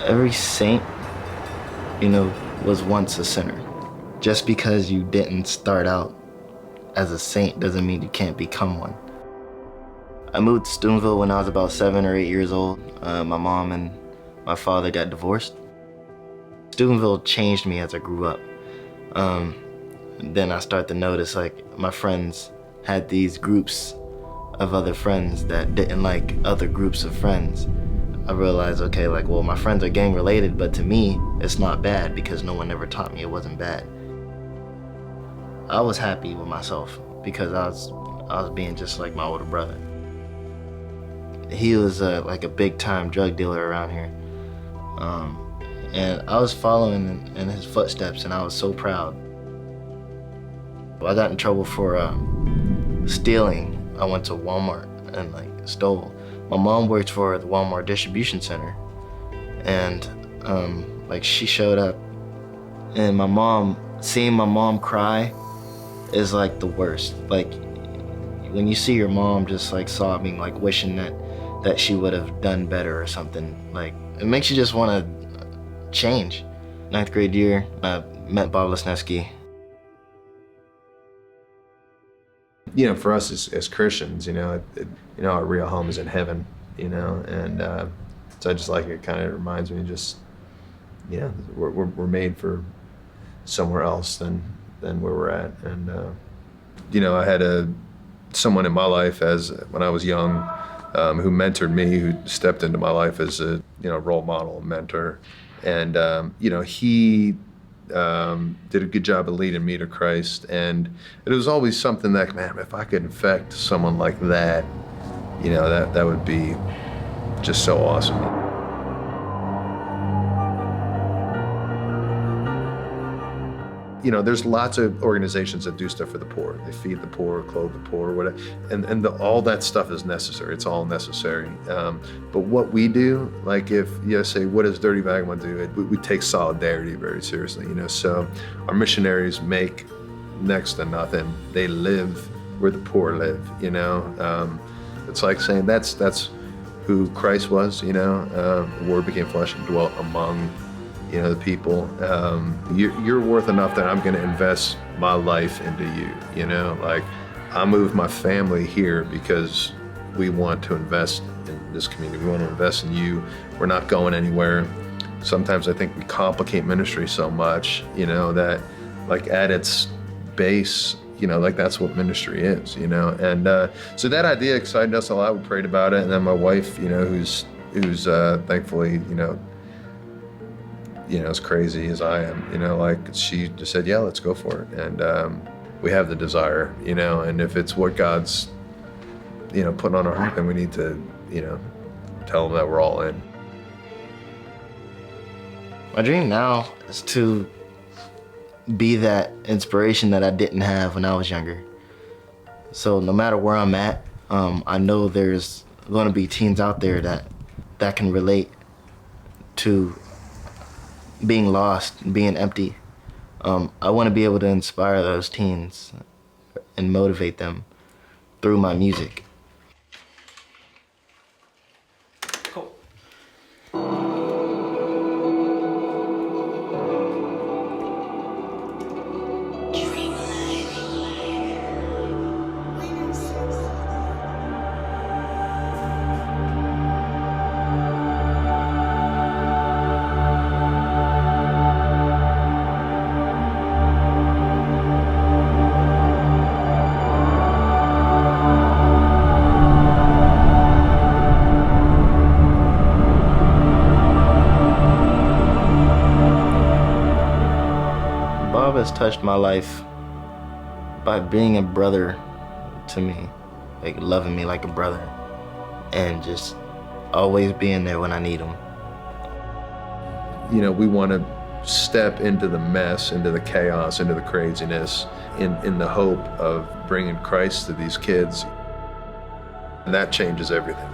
Every saint, was once a sinner. Just because you didn't start out as a saint doesn't mean you can't become one. I moved to Steubenville when I was about 7 or 8 years old. My mom and my father got divorced. Steubenville changed me as I grew up. Then I started to notice my friends had these groups of other friends that didn't like other groups of friends. I realized, okay, my friends are gang related, but to me, it's not bad because no one ever taught me it wasn't bad. I was happy with myself because I was being just like my older brother. He was like a big time drug dealer around here. And I was following in his footsteps and I was so proud. I got in trouble for stealing. I went to Walmart and stole. My mom worked for the Walmart distribution center, and she showed up, and seeing my mom cry is the worst. When you see your mom just sobbing, wishing that she would have done better or something, it makes you just want to change. 9th grade year, I met Bob Lesneski. For us as Christians, our real home is in heaven, and so I just it kind of reminds me we're made for somewhere else than where we're at. And, I had someone in my life when I was young who mentored me, who stepped into my life as a, role model, mentor. And, he did a good job of leading me to Christ, and it was always something that, man, if I could infect someone like that, that would be just so awesome. There's lots of organizations that do stuff for the poor. They feed the poor, clothe the poor, whatever, and all that stuff is necessary. It's all necessary. But what we do, if you say, what does Dirty Vagabond do? We take solidarity very seriously. So our missionaries make next to nothing. They live where the poor live. It's like saying that's who Christ was. The Word became flesh and dwelt among the people. You're worth enough that I'm going to invest my life into you. I moved my family here because we want to invest in this community. We want to invest in you. We're not going anywhere. Sometimes I think we complicate ministry so much, that at its base, that's what ministry is, And so that idea excited us a lot. We prayed about it, and then my wife, who's thankfully, as crazy as I am, she just said, yeah, let's go for it. And we have the desire, and if it's what God's, putting on our heart, then we need to, tell them that we're all in. My dream now is to be that inspiration that I didn't have when I was younger. So no matter where I'm at, I know there's going to be teens out there that can relate to being lost, being empty. I want to be able to inspire those teens and motivate them through my music. Cool. Bob has touched my life by being a brother to me, loving me like a brother, and just always being there when I need him. We want to step into the mess, into the chaos, into the craziness, in the hope of bringing Christ to these kids. And that changes everything.